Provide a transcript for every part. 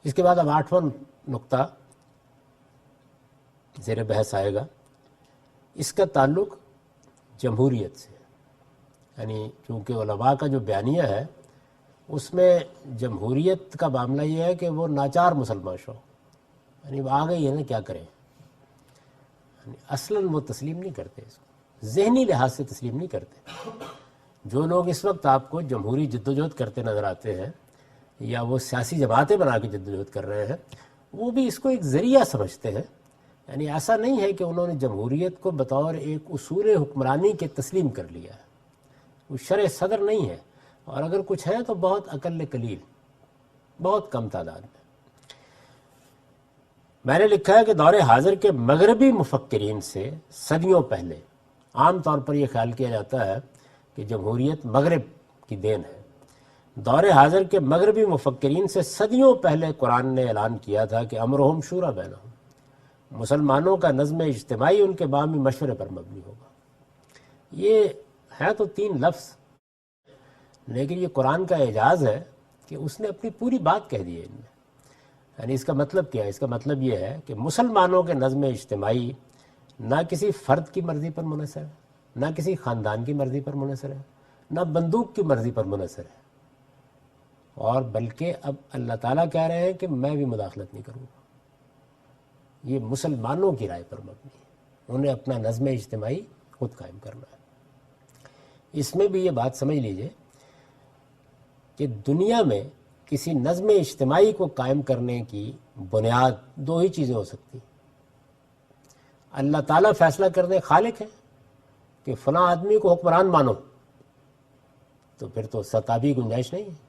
اس کے بعد اب 8واں نقطہ زیر بحث آئے گا، اس کا تعلق جمہوریت سے، یعنی چونکہ علماء کا جو بیانیہ ہے اس میں جمہوریت کا معاملہ یہ ہے کہ وہ ناچار مسلمان شو، یعنی وہ آ گئی ہے نا، کیا کریں، یعنی اصلاً وہ تسلیم نہیں کرتے، اس کو ذہنی لحاظ سے تسلیم نہیں کرتے۔ جو لوگ اس وقت آپ کو جمہوری جدوجہد کرتے نظر آتے ہیں یا وہ سیاسی جماعتیں بنا کے جدوجہد کر رہے ہیں، وہ بھی اس کو ایک ذریعہ سمجھتے ہیں، یعنی ایسا نہیں ہے کہ انہوں نے جمہوریت کو بطور ایک اصول حکمرانی کے تسلیم کر لیا ہے، وہ شرع صدر نہیں ہے، اور اگر کچھ ہے تو بہت اقل قلیل، بہت کم تعداد میں۔ میں نے لکھا ہے کہ دور حاضر کے مغربی مفکرین سے صدیوں پہلے عام طور پر یہ خیال کیا جاتا ہے کہ جمہوریت مغرب کی دین ہے۔ دور حاضر کے مغربی مفکرین سے صدیوں پہلے قرآن نے اعلان کیا تھا کہ امرہم شورا بینہم، مسلمانوں کا نظم اجتماعی ان کے باہمی مشورے پر مبنی ہوگا۔ یہ ہے تو 3 لفظ، لیکن یہ قرآن کا اعجاز ہے کہ اس نے اپنی پوری بات کہہ دی ہے ان میں۔ یعنی اس کا مطلب کیا ہے؟ اس کا مطلب یہ ہے کہ مسلمانوں کے نظم اجتماعی نہ کسی فرد کی مرضی پر منحصر ہے، نہ کسی خاندان کی مرضی پر منحصر ہے، نہ بندوق کی مرضی پر منحصر ہے، اور بلکہ اب اللہ تعالیٰ کہہ رہے ہیں کہ میں بھی مداخلت نہیں کروں گا، یہ مسلمانوں کی رائے پر مبنی ہے، انہیں اپنا نظم اجتماعی خود قائم کرنا ہے۔ اس میں بھی یہ بات سمجھ لیجئے کہ دنیا میں کسی نظم اجتماعی کو قائم کرنے کی بنیاد 2 ہی چیزیں ہو سکتی، اللہ تعالیٰ فیصلہ کرنے خالق ہے کہ فلاں آدمی کو حکمران مانو، تو پھر تو ستابی گنجائش نہیں ہے۔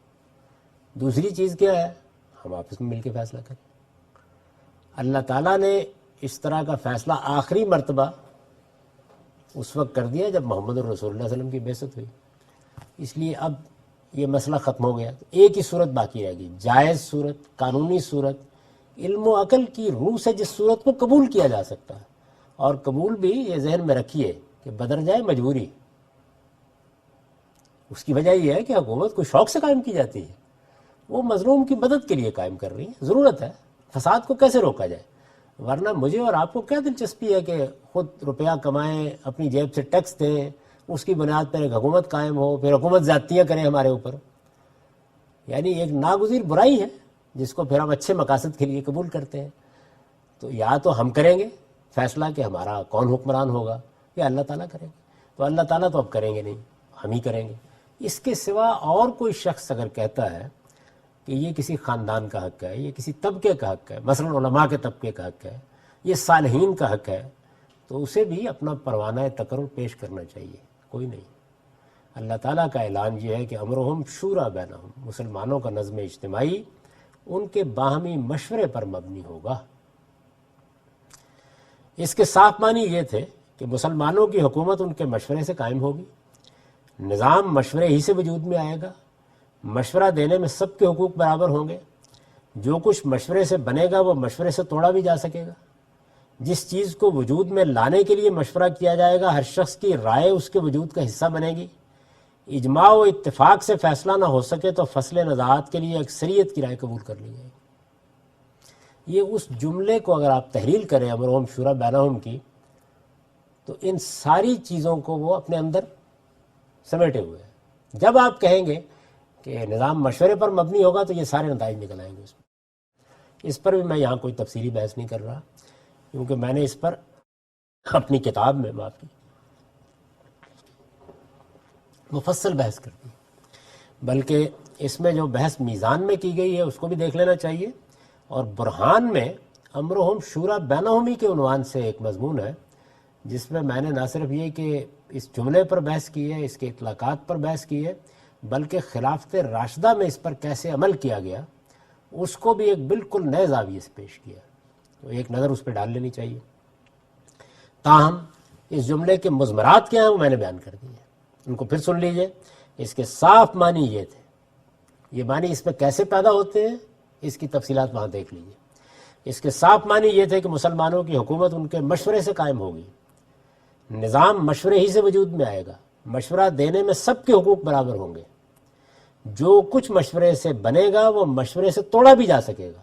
دوسری چیز کیا ہے؟ ہم آپس میں مل کے فیصلہ کریں۔ اللہ تعالیٰ نے اس طرح کا فیصلہ آخری مرتبہ اس وقت کر دیا جب محمد الرسول اللہ صلی اللہ علیہ وسلم کی بعثت ہوئی، اس لیے اب یہ مسئلہ ختم ہو گیا۔ تو ایک ہی صورت باقی رہ گئی، جائز صورت، قانونی صورت، علم و عقل کی روح سے جس صورت کو قبول کیا جا سکتا ہے، اور قبول بھی یہ ذہن میں رکھیے کہ بدر جائے مجبوری، اس کی وجہ یہ ہے کہ حکومت کو شوق سے قائم کی جاتی ہے، وہ مظلوم کی مدد کے لیے قائم کر رہی ہے، ضرورت ہے، فساد کو کیسے روکا جائے، ورنہ مجھے اور آپ کو کیا دلچسپی ہے کہ خود روپیہ کمائیں، اپنی جیب سے ٹیکس دیں، اس کی بنیاد پر ایک حکومت قائم ہو، پھر حکومت زیادتیاں کریں ہمارے اوپر، یعنی ایک ناگزیر برائی ہے جس کو پھر ہم اچھے مقاصد کے لیے قبول کرتے ہیں۔ تو یا تو ہم کریں گے فیصلہ کہ ہمارا کون حکمران ہوگا، یا اللہ تعالیٰ کریں گے، تو اللہ تعالیٰ تو اب کریں گے نہیں، ہم ہی کریں گے۔ اس کے سوا اور کوئی شخص اگر کہتا ہے کہ یہ کسی خاندان کا حق ہے، یہ کسی طبقے کا حق ہے، مثلا علماء کے طبقے کا حق ہے، یہ صالحین کا حق ہے، تو اسے بھی اپنا پروانہ تقرر پیش کرنا چاہیے، کوئی نہیں۔ اللہ تعالیٰ کا اعلان یہ ہے کہ امرہم شورا بینہم، مسلمانوں کا نظم اجتماعی ان کے باہمی مشورے پر مبنی ہوگا۔ اس کے صاف معنی یہ تھے کہ مسلمانوں کی حکومت ان کے مشورے سے قائم ہوگی، نظام مشورے ہی سے وجود میں آئے گا، مشورہ دینے میں سب کے حقوق برابر ہوں گے، جو کچھ مشورے سے بنے گا وہ مشورے سے توڑا بھی جا سکے گا، جس چیز کو وجود میں لانے کے لیے مشورہ کیا جائے گا ہر شخص کی رائے اس کے وجود کا حصہ بنے گی، اجماع و اتفاق سے فیصلہ نہ ہو سکے تو فصل نزاعت کے لیے اکثریت کی رائے قبول کر لی جائے گی۔ یہ اس جملے کو اگر آپ تحلیل کریں امرہم شورا بینہم کی، تو ان ساری چیزوں کو وہ اپنے اندر سمیٹے ہوئے ہیں۔ جب آپ کہیں گے کہ نظام مشورے پر مبنی ہوگا تو یہ سارے نتائج نکل آئیں گے اس میں۔ اس پر بھی میں یہاں کوئی تفصیلی بحث نہیں کر رہا، کیونکہ میں نے اس پر اپنی کتاب میں مفصل بحث کر دی، بلکہ اس میں جو بحث میزان میں کی گئی ہے اس کو بھی دیکھ لینا چاہیے، اور برہان میں امرہم شورا بینہم ہی کے عنوان سے ایک مضمون ہے جس میں میں نے نہ صرف یہ کہ اس جملے پر بحث کی ہے، اس کے اطلاقات پر بحث کی ہے، بلکہ خلافت راشدہ میں اس پر کیسے عمل کیا گیا اس کو بھی ایک بالکل نئے زاویے سے پیش کیا، تو ایک نظر اس پہ ڈال لینی چاہیے۔ تاہم اس جملے کے مضمرات کیا ہیں وہ میں نے بیان کر دی ہیں، ان کو پھر سن لیجئے۔ اس کے صاف معنی یہ تھے، یہ معنی اس میں کیسے پیدا ہوتے ہیں اس کی تفصیلات وہاں دیکھ لیجئے۔ اس کے صاف معنی یہ تھے کہ مسلمانوں کی حکومت ان کے مشورے سے قائم ہوگی، نظام مشورے ہی سے وجود میں آئے گا، مشورہ دینے میں سب کے حقوق برابر ہوں گے، جو کچھ مشورے سے بنے گا وہ مشورے سے توڑا بھی جا سکے گا،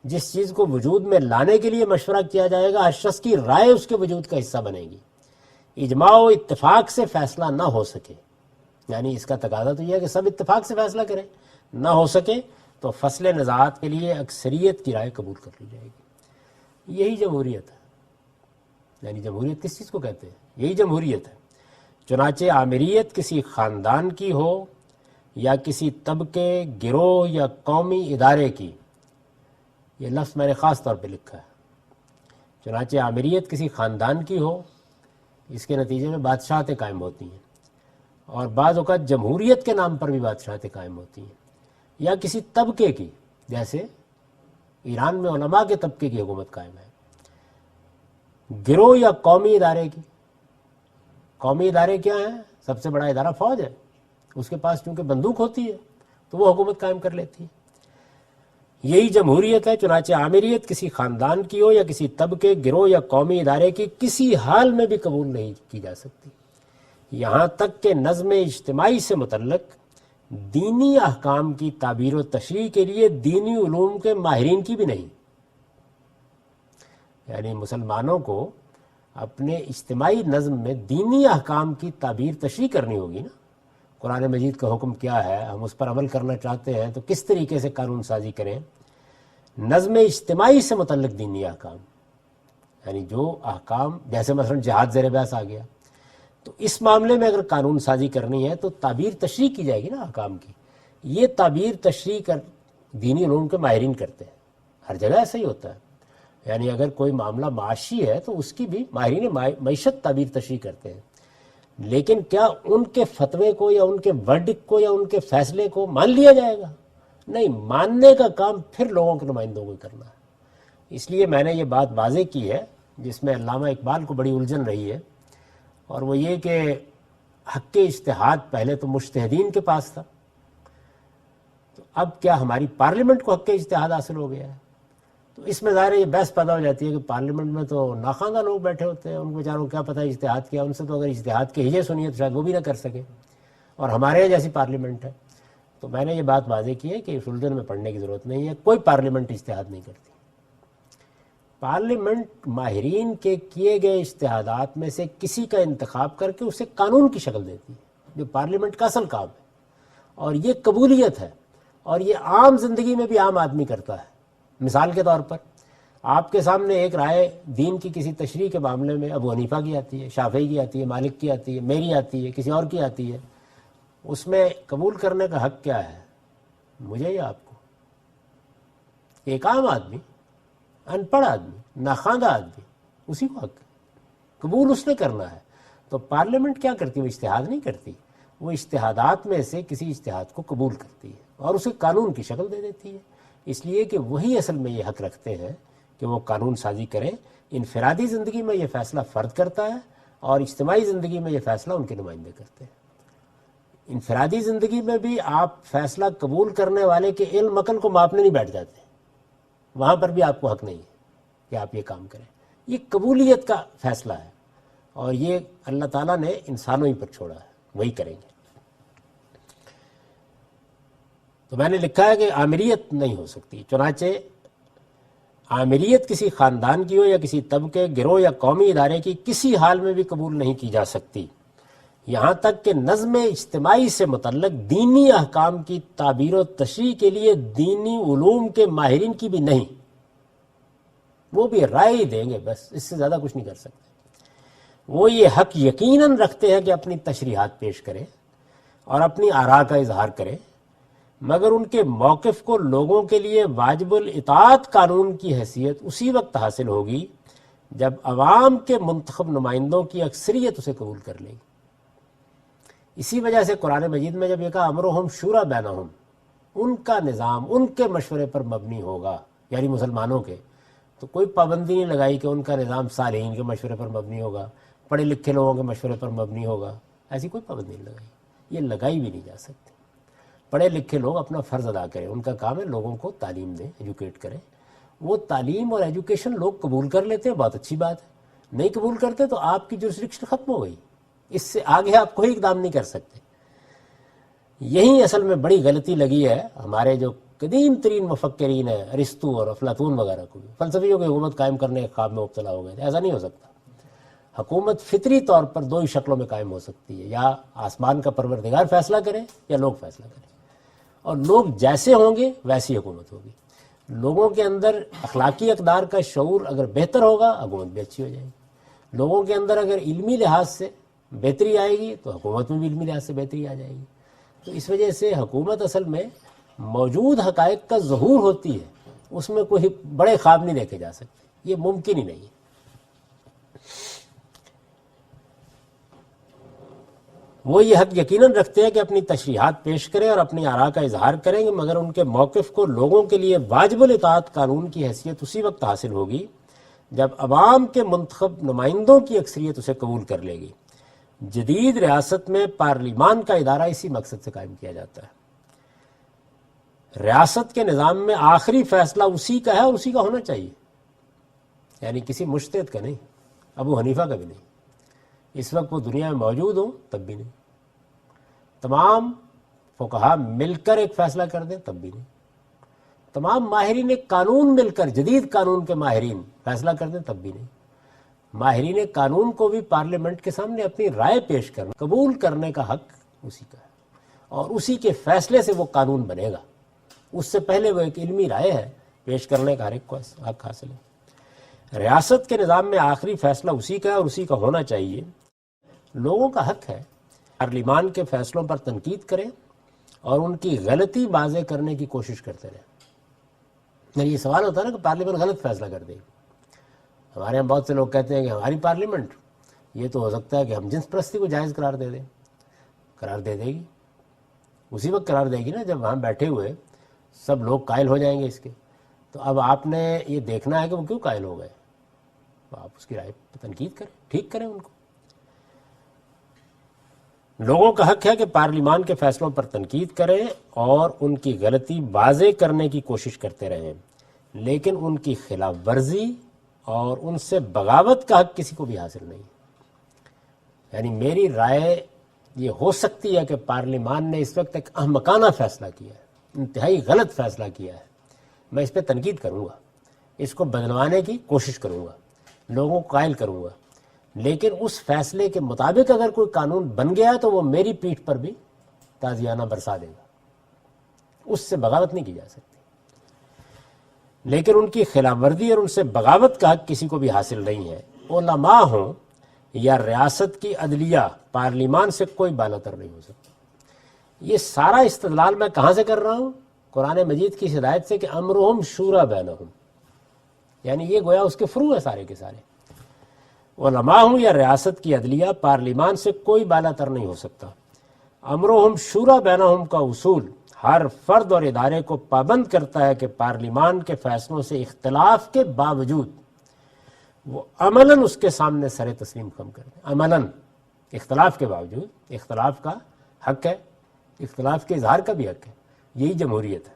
جس چیز کو وجود میں لانے کے لیے مشورہ کیا جائے گا ہر شخص کی رائے اس کے وجود کا حصہ بنے گی، اجماع و اتفاق سے فیصلہ نہ ہو سکے، یعنی اس کا تقاضا تو یہ ہے کہ سب اتفاق سے فیصلہ کریں، نہ ہو سکے تو فصل نزاعات کے لیے اکثریت کی رائے قبول کر لی جائے گی۔ یہی جمہوریت ہے۔ یعنی جمہوریت کس چیز کو کہتے ہیں؟ یہی جمہوریت ہے۔ چنانچہ آمریت کسی خاندان کی ہو یا کسی طبقے، گروہ یا قومی ادارے کی، یہ لفظ میں نے خاص طور پہ لکھا ہے، چنانچہ آمریت کسی خاندان کی ہو، اس کے نتیجے میں بادشاہتیں قائم ہوتی ہیں، اور بعض اوقات جمہوریت کے نام پر بھی بادشاہتیں قائم ہوتی ہیں، یا کسی طبقے کی، جیسے ایران میں علماء کے طبقے کی حکومت قائم ہے، گروہ یا قومی ادارے کی۔ قومی ادارے کیا ہیں؟ سب سے بڑا ادارہ فوج ہے، اس کے پاس چونکہ بندوق ہوتی ہے تو وہ حکومت قائم کر لیتی ہے۔ یہی جمہوریت ہے۔ چنانچہ آمریت کسی خاندان کی ہو یا کسی طبقے، گروہ یا قومی ادارے کی کسی حال میں بھی قبول نہیں کی جا سکتی، یہاں تک کہ نظم اجتماعی سے متعلق دینی احکام کی تعبیر و تشریح کے لیے دینی علوم کے ماہرین کی بھی نہیں۔ یعنی مسلمانوں کو اپنے اجتماعی نظم میں دینی احکام کی تعبیر تشریح کرنی ہوگی نا۔ قرآن مجید کا حکم کیا ہے، ہم اس پر عمل کرنا چاہتے ہیں تو کس طریقے سے قانون سازی کریں۔ نظم اجتماعی سے متعلق دینی احکام، یعنی جو احکام، جیسے مثلا جہاد زیر بحث آ گیا، تو اس معاملے میں اگر قانون سازی کرنی ہے تو تعبیر تشریح کی جائے گی نا احکام کی۔ یہ تعبیر تشریح کر دینی علوم کے ماہرین کرتے ہیں، ہر جگہ ایسا ہی ہوتا ہے۔ یعنی اگر کوئی معاملہ معاشی ہے تو اس کی بھی ماہرین معیشت تعبیر تشریح کرتے ہیں، لیکن کیا ان کے فتوے کو یا ان کے ورڈکٹ کو یا ان کے فیصلے کو مان لیا جائے گا؟ نہیں، ماننے کا کام پھر لوگوں کے نمائندوں کو کرنا ہے۔ اس لیے میں نے یہ بات واضح کی ہے جس میں علامہ اقبال کو بڑی الجھن رہی ہے، اور وہ یہ کہ حق اجتہاد پہلے تو مجتہدین کے پاس تھا، تو اب کیا ہماری پارلیمنٹ کو حق اجتہاد حاصل ہو گیا ہے؟ تو اس میں ظاہر یہ بحث پیدا ہو جاتی ہے کہ پارلیمنٹ میں تو ناخواندہ لوگ بیٹھے ہوتے ہیں، ان بیچاروں کو کیا پتہ اجتہاد کیا، ان سے تو اگر اجتہاد کے ہجے سنیے تو شاید وہ بھی نہ کر سکے، اور ہمارے یہاں جیسی پارلیمنٹ ہے۔ تو میں نے یہ بات واضح کی ہے کہ اس الجھن میں پڑھنے کی ضرورت نہیں ہے، کوئی پارلیمنٹ اجتہاد نہیں کرتی۔ پارلیمنٹ ماہرین کے کیے گئے اجتہادات میں سے کسی کا انتخاب کر کے اسے قانون کی شکل دیتی ہے، جو پارلیمنٹ کا اصل کام ہے، اور یہ قبولیت ہے، اور یہ عام زندگی میں بھی عام آدمی کرتا ہے۔ مثال کے طور پر آپ کے سامنے ایک رائے دین کی کسی تشریح کے معاملے میں ابو حنیفہ کی آتی ہے، شافعی کی آتی ہے، مالک کی آتی ہے، میری آتی ہے، کسی اور کی آتی ہے، اس میں قبول کرنے کا حق کیا ہے؟ مجھے یا آپ کو؟ ایک عام آدمی، ان پڑھ آدمی، ناخواندہ آدمی، اسی کو حق ہے، قبول اس نے کرنا ہے۔ تو پارلیمنٹ کیا کرتی ہے؟ وہ اجتہاد نہیں کرتی، وہ اجتہادات میں سے کسی اجتہاد کو قبول کرتی ہے اور اسے قانون کی شکل دے دیتی ہے، اس لیے کہ وہی اصل میں یہ حق رکھتے ہیں کہ وہ قانون سازی کریں۔ انفرادی زندگی میں یہ فیصلہ فرد کرتا ہے اور اجتماعی زندگی میں یہ فیصلہ ان کے نمائندے کرتے ہیں۔ انفرادی زندگی میں بھی آپ فیصلہ قبول کرنے والے کے علم عقل کو ماپنے نہیں بیٹھ جاتے، وہاں پر بھی آپ کو حق نہیں ہے کہ آپ یہ کام کریں۔ یہ قبولیت کا فیصلہ ہے، اور یہ اللہ تعالیٰ نے انسانوں ہی پر چھوڑا ہے، وہی کریں گے۔ تو میں نے لکھا ہے کہ آمریت نہیں ہو سکتی، چنانچہ آمریت کسی خاندان کی ہو یا کسی طبقے، گروہ یا قومی ادارے کی کسی حال میں بھی قبول نہیں کی جا سکتی، یہاں تک کہ نظم اجتماعی سے متعلق دینی احکام کی تعبیر و تشریح کے لیے دینی علوم کے ماہرین کی بھی نہیں۔ وہ بھی رائے ہی دیں گے، بس اس سے زیادہ کچھ نہیں کر سکتے۔ وہ یہ حق یقیناً رکھتے ہیں کہ اپنی تشریحات پیش کریں اور اپنی آراء کا اظہار کریں، مگر ان کے موقف کو لوگوں کے لیے واجب الاطاعت قانون کی حیثیت اسی وقت حاصل ہوگی جب عوام کے منتخب نمائندوں کی اکثریت اسے قبول کر لے گی۔ اسی وجہ سے قرآن مجید میں جب یہ کہا امرہم شورا بینہم، ان کا نظام ان کے مشورے پر مبنی ہوگا، یعنی مسلمانوں کے، تو کوئی پابندی نہیں لگائی کہ ان کا نظام صالحین کے مشورے پر مبنی ہوگا، پڑھے لکھے لوگوں کے مشورے پر مبنی ہوگا، ایسی کوئی پابندی نہیں لگائی، یہ لگائی بھی نہیں جا سکتی۔ پڑھے لکھے لوگ اپنا فرض ادا کریں، ان کا کام ہے لوگوں کو تعلیم دیں، ایجوکیٹ کریں۔ وہ تعلیم اور ایجوکیشن لوگ قبول کر لیتے ہیں، بہت اچھی بات ہے، نہیں قبول کرتے تو آپ کی جورسڈکشن ختم ہو گئی، اس سے آگے آپ کوئی اقدام نہیں کر سکتے۔ یہی اصل میں بڑی غلطی لگی ہے ہمارے جو قدیم ترین مفکرین ہیں ارسطو اور افلاطون وغیرہ کو بھی فلسفیوں کی حکومت قائم کرنے کے خواب میں مبتلا ہو گئے تھے. ایسا نہیں ہو سکتا. حکومت فطری طور پر دو ہی شکلوں میں قائم ہو سکتی ہے, یا آسمان کا پروردگار فیصلہ کرے یا لوگ فیصلہ کریں, اور لوگ جیسے ہوں گے ویسی حکومت ہوگی. لوگوں کے اندر اخلاقی اقدار کا شعور اگر بہتر ہوگا حکومت بھی اچھی ہو جائے گی. لوگوں کے اندر اگر علمی لحاظ سے بہتری آئے گی تو حکومت میں بھی علمی لحاظ سے بہتری آ جائے گی. تو اس وجہ سے حکومت اصل میں موجود حقائق کا ظہور ہوتی ہے, اس میں کوئی بڑے خواب نہیں دیکھے جا سکتے, یہ ممکن ہی نہیں ہے. وہ یہ حق یقیناً رکھتے ہیں کہ اپنی تشریحات پیش کریں اور اپنی آراء کا اظہار کریں گے, مگر ان کے موقف کو لوگوں کے لیے واجب الاطاعت قانون کی حیثیت اسی وقت حاصل ہوگی جب عوام کے منتخب نمائندوں کی اکثریت اسے قبول کر لے گی. جدید ریاست میں پارلیمان کا ادارہ اسی مقصد سے قائم کیا جاتا ہے. ریاست کے نظام میں آخری فیصلہ اسی کا ہے اور اسی کا ہونا چاہیے, یعنی کسی مجتہد کا نہیں, ابو حنیفہ کا بھی نہیں. اس وقت وہ دنیا میں موجود ہوں تب بھی نہیں, تمام فقہا مل کر ایک فیصلہ کر دیں تب بھی نہیں, تمام ماہرین قانون مل کر جدید قانون کے ماہرین فیصلہ کر دیں تب بھی نہیں. ماہرین قانون کو بھی پارلیمنٹ کے سامنے اپنی رائے پیش کرنا قبول کرنے کا حق اسی کا ہے, اور اسی کے فیصلے سے وہ قانون بنے گا. اس سے پہلے وہ ایک علمی رائے ہے پیش کرنے کا ہر ایک کو حق حاصل ہے. ریاست کے نظام میں آخری فیصلہ اسی کا ہے اور اسی کا ہونا چاہیے. لوگوں کا حق ہے پارلیمان کے فیصلوں پر تنقید کریں اور ان کی غلطی واضح کرنے کی کوشش کرتے رہیں. یہ سوال ہوتا ہے نا کہ پارلیمنٹ غلط فیصلہ کر دے گی. ہمارے یہاں بہت سے لوگ کہتے ہیں کہ ہماری پارلیمنٹ یہ تو ہو سکتا ہے کہ ہم جنس پرستی کو جائز قرار دے دیں. قرار دے دے گی, اسی وقت قرار دے گی نا جب وہاں بیٹھے ہوئے سب لوگ قائل ہو جائیں گے اس کے. تو اب آپ نے یہ دیکھنا ہے کہ وہ کیوں قائل ہو گئے, تو آپ اس کی رائے پہ تنقید کریں, ٹھیک کریں ان کو. لوگوں کا حق ہے کہ پارلیمان کے فیصلوں پر تنقید کریں اور ان کی غلطی واضح کرنے کی کوشش کرتے رہیں, لیکن ان کی خلاف ورزی اور ان سے بغاوت کا حق کسی کو بھی حاصل نہیں. یعنی میری رائے یہ ہو سکتی ہے کہ پارلیمان نے اس وقت ایک احمقانہ فیصلہ کیا ہے, انتہائی غلط فیصلہ کیا ہے, میں اس پہ تنقید کروں گا, اس کو بدلوانے کی کوشش کروں گا, لوگوں کو قائل کروں گا, لیکن اس فیصلے کے مطابق اگر کوئی قانون بن گیا تو وہ میری پیٹھ پر بھی تازیانہ برسا دے گا, اس سے بغاوت نہیں کی جا سکتی. لیکن ان کی خلاف ورزی اور ان سے بغاوت کا حق کسی کو بھی حاصل نہیں ہے. علماء ہوں یا ریاست کی عدلیہ, پارلیمان سے کوئی بالاتر نہیں ہو سکتا. یہ سارا استدلال میں کہاں سے کر رہا ہوں؟ قرآن مجید کی ہدایت سے کہ امرہم شورا بینہم, یعنی یہ گویا اس کے فروع ہے سارے کے سارے. علماء ہوں یا ریاست کی عدلیہ, پارلیمان سے کوئی بالاتر نہیں ہو سکتا. امرہم شورا بینہم کا اصول ہر فرد اور ادارے کو پابند کرتا ہے کہ پارلیمان کے فیصلوں سے اختلاف کے باوجود وہ عملاً اس کے سامنے سر تسلیم کم کر دیں. عملاً اختلاف کے باوجود, اختلاف کا حق ہے, اختلاف کے اظہار کا بھی حق ہے. یہی جمہوریت ہے.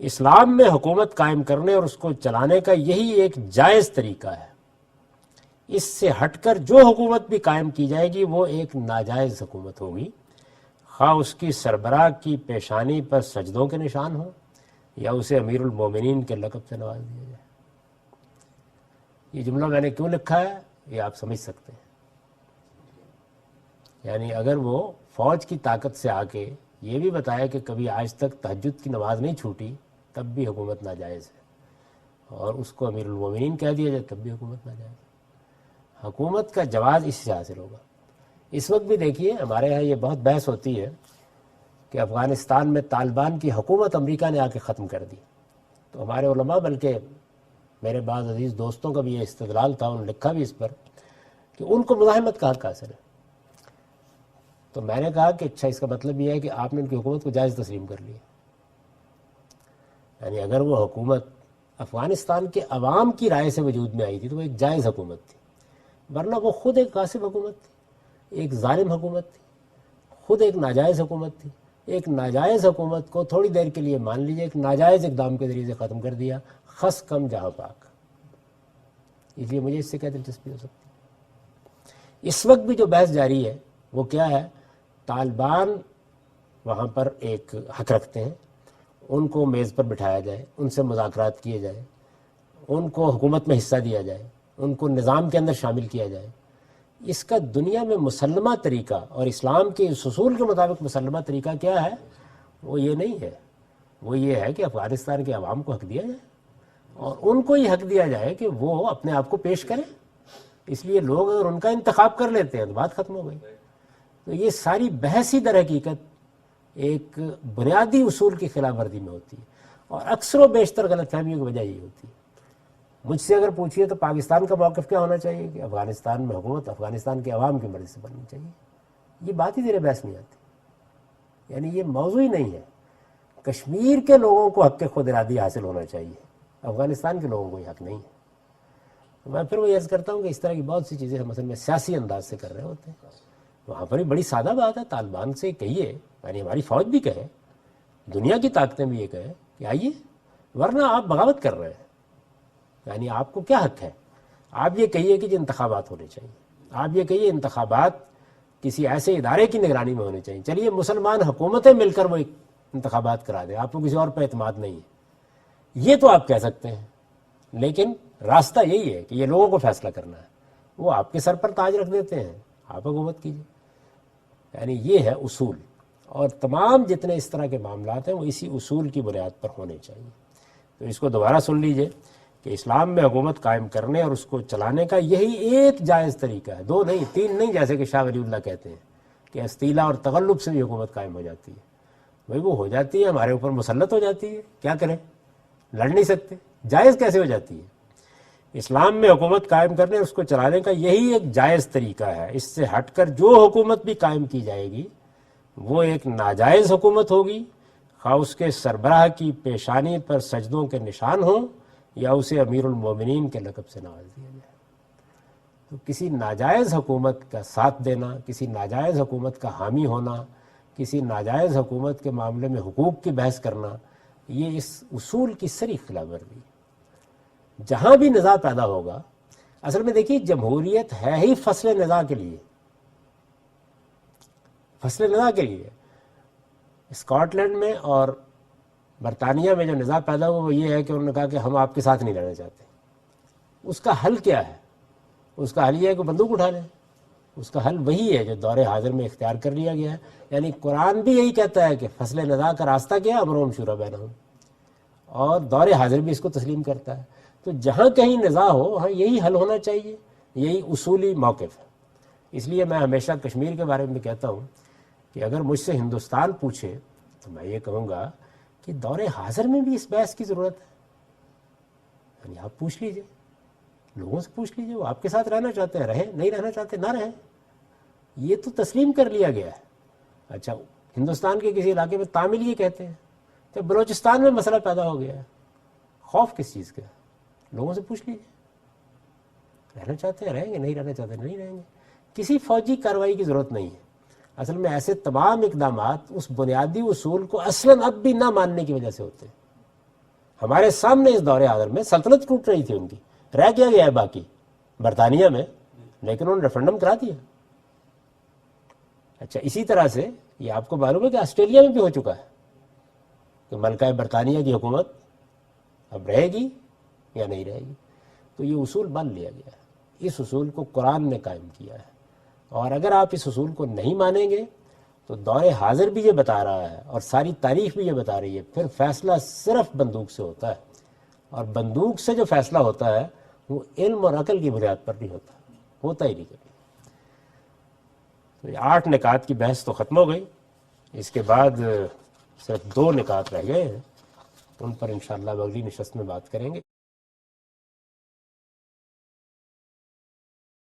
اسلام میں حکومت قائم کرنے اور اس کو چلانے کا یہی ایک جائز طریقہ ہے. اس سے ہٹ کر جو حکومت بھی قائم کی جائے گی وہ ایک ناجائز حکومت ہوگی, خواہ اس کی سربراہ کی پیشانی پر سجدوں کے نشان ہوں یا اسے امیر المومنین کے لقب سے نواز دیا جائے. یہ جملہ میں نے کیوں لکھا ہے یہ آپ سمجھ سکتے ہیں. یعنی اگر وہ فوج کی طاقت سے آ کے یہ بھی بتایا کہ کبھی آج تک تہجد کی نماز نہیں چھوٹی تب بھی حکومت ناجائز ہے, اور اس کو امیر المومنین کہہ دیا جائے تب بھی حکومت ناجائز ہے. حکومت کا جواز اس سے حاصل ہوگا. اس وقت بھی دیکھیے ہمارے یہاں یہ بہت بحث ہوتی ہے کہ افغانستان میں طالبان کی حکومت امریکہ نے آ کے ختم کر دی. تو ہمارے علماء, بلکہ میرے بعض عزیز دوستوں کا بھی یہ استدلال تھا, انہوں نے لکھا بھی اس پر کہ ان کو مزاحمت کا حق حاصل ہے. تو میں نے کہا کہ اچھا, اس کا مطلب یہ ہے کہ آپ نے ان کی حکومت کو جائز تسلیم کر لیا. یعنی اگر وہ حکومت افغانستان کے عوام کی رائے سے وجود میں آئی تھی تو وہ ایک جائز حکومت تھی, ورنہ وہ خود ایک غاصب حکومت تھی, ایک ظالم حکومت تھی, خود ایک ناجائز حکومت تھی. ایک ناجائز حکومت کو تھوڑی دیر کے لیے مان لیجیے ایک ناجائز اقدام کے ذریعے سے ختم کر دیا, خس کم جہاں پاک. اس لیے مجھے اس سے کیا دلچسپی ہو سکتی. اس وقت بھی جو بحث جاری ہے وہ کیا ہے, طالبان وہاں پر ایک حق رکھتے ہیں, ان کو میز پر بٹھایا جائے، ان سے مذاکرات کیے جائے، ان کو حکومت میں حصہ دیا جائے، ان کو نظام کے اندر شامل کیا جائے. اس کا دنیا میں مسلمہ طریقہ اور اسلام کے اس اصول کے مطابق مسلمہ طریقہ کیا ہے؟ وہ یہ نہیں ہے. وہ یہ ہے کہ افغانستان کے عوام کو حق دیا جائے اور ان کو یہ حق دیا جائے کہ وہ اپنے آپ کو پیش کریں. اس لیے لوگ اگر ان کا انتخاب کر لیتے ہیں تو بات ختم ہو گئی. تو یہ ساری بحث ہی در حقیقت ایک بنیادی اصول کی خلاف ورزی میں ہوتی ہے اور اکثر و بیشتر غلط فہمیوں کی وجہ یہ ہوتی ہے. مجھ سے اگر پوچھیے تو پاکستان کا موقف کیا ہونا چاہیے کہ افغانستان میں حکومت افغانستان کے عوام کی مرضی سے بننی چاہیے. یہ بات ہی زیر بحث نہیں آتی، یعنی یہ موضوع ہی نہیں ہے. کشمیر کے لوگوں کو حق خود ارادی حاصل ہونا چاہیے، افغانستان کے لوگوں کو یہ حق نہیں ہے. میں پھر وہ عرض کرتا ہوں کہ اس طرح کی بہت سی چیزیں ہم اصل میں سیاسی انداز سے کر رہے ہوتے ہیں. وہاں پر ہی بڑی سادہ بات ہے، طالبان سے کہیے، یعنی ہماری فوج بھی کہے، دنیا کی طاقتیں بھی یہ کہے کہ آئیے، ورنہ آپ بغاوت کر رہے ہیں. یعنی آپ کو کیا حق ہے؟ آپ یہ کہیے کہ جو انتخابات ہونے چاہیے، آپ یہ کہیے انتخابات کسی ایسے ادارے کی نگرانی میں ہونے چاہیے. چلیے مسلمان حکومتیں مل کر وہ انتخابات کرا دیں، آپ کو کسی اور پہ اعتماد نہیں ہے، یہ تو آپ کہہ سکتے ہیں. لیکن راستہ یہی ہے کہ یہ لوگوں کو فیصلہ کرنا ہے. وہ آپ کے سر پر تاج رکھ دیتے ہیں، آپ حکومت کیجیے. یعنی یہ ہے اصول، اور تمام جتنے اس طرح کے معاملات ہیں وہ اسی اصول کی بنیاد پر ہونے چاہیے. تو اس کو دوبارہ سن لیجئے کہ اسلام میں حکومت قائم کرنے اور اس کو چلانے کا یہی ایک جائز طریقہ ہے، 2 نہیں 3 نہیں، جیسے کہ شاہ ولی اللہ کہتے ہیں کہ استیلا اور تغلب سے بھی حکومت قائم ہو جاتی ہے. بھائی وہ ہو جاتی ہے، ہمارے اوپر مسلط ہو جاتی ہے، کیا کریں؟ لڑ نہیں سکتے. جائز کیسے ہو جاتی ہے؟ اسلام میں حکومت قائم کرنے اس کو چلانے کا یہی ایک جائز طریقہ ہے. اس سے ہٹ کر جو حکومت بھی قائم کی جائے گی وہ ایک ناجائز حکومت ہوگی، خواہ اس کے سربراہ کی پیشانی پر سجدوں کے نشان ہوں یا اسے امیر المومنین کے لقب سے نواز دیا جائے. تو کسی ناجائز حکومت کا ساتھ دینا، کسی ناجائز حکومت کا حامی ہونا، کسی ناجائز حکومت کے معاملے میں حقوق کی بحث کرنا، یہ اس اصول کی سری خلاف ورزی. جہاں بھی نزاع پیدا ہوگا، اصل میں دیکھیے جمہوریت ہے ہی فصل نزاع کے لیے، فصل نزاع کے لیے. اسکاٹ لینڈ میں اور برطانیہ میں جو نزاع پیدا ہوا وہ یہ ہے کہ انہوں نے کہا کہ ہم آپ کے ساتھ نہیں رہنا چاہتے. اس کا حل کیا ہے؟ اس کا حل یہ ہے کہ بندوق اٹھا لیں. اس کا حل وہی ہے جو دور حاضر میں اختیار کر لیا گیا ہے. یعنی قرآن بھی یہی کہتا ہے کہ فصل نزاع کا راستہ کیا ہے؟ امرهم شورى بینہم، اور دور حاضر بھی اس کو تسلیم کرتا ہے. تو جہاں کہیں نزاع ہو وہاں یہی حل ہونا چاہیے، یہی اصولی موقف ہے. اس لیے میں ہمیشہ کشمیر کے بارے میں کہتا ہوں کہ اگر مجھ سے ہندوستان پوچھے تو میں یہ کہوں گا کہ دور حاضر میں بھی اس بحث کی ضرورت ہے. یعنی آپ پوچھ لیجئے، لوگوں سے پوچھ لیجئے، وہ آپ کے ساتھ رہنا چاہتے ہیں رہیں، نہیں رہنا چاہتے نہ رہیں. یہ تو تسلیم کر لیا گیا ہے. اچھا ہندوستان کے کسی علاقے میں تامل یہ کہتے ہیں کہ بلوچستان میں مسئلہ پیدا ہو گیا ہے، خوف کس چیز کا؟ لوگوں سے پوچھ لیجئے، رہنا چاہتے ہیں رہیں گے، نہیں رہنا چاہتے نہیں رہیں گے. کسی فوجی کارروائی کی ضرورت نہیں ہے. اصل میں ایسے تمام اقدامات اس بنیادی اصول کو اصلاً اب بھی نہ ماننے کی وجہ سے ہوتے ہیں. ہمارے سامنے اس دور حاضر میں سلطنت ٹوٹ رہی تھی ان کی، رہ کیا گیا ہے باقی برطانیہ میں، لیکن انہوں نے ریفرنڈم کرا دیا. اچھا اسی طرح سے یہ آپ کو معلوم ہے کہ آسٹریلیا میں بھی ہو چکا ہے کہ ملکہ برطانیہ کی حکومت اب رہے گی یا نہیں رہے گی. تو یہ اصول مان لیا گیا ہے، اس اصول کو قرآن نے قائم کیا ہے. اور اگر آپ اس اصول کو نہیں مانیں گے تو دور حاضر بھی یہ بتا رہا ہے اور ساری تاریخ بھی یہ بتا رہی ہے، پھر فیصلہ صرف بندوق سے ہوتا ہے. اور بندوق سے جو فیصلہ ہوتا ہے وہ علم اور عقل کی بنیاد پر نہیں ہوتا ہی نہیں کبھی. تو یہ 8 نکات کی بحث تو ختم ہو گئی. اس کے بعد صرف 2 نکات رہ گئے ہیں، ان پر انشاءاللہ اگلی نشست میں بات کریں گے.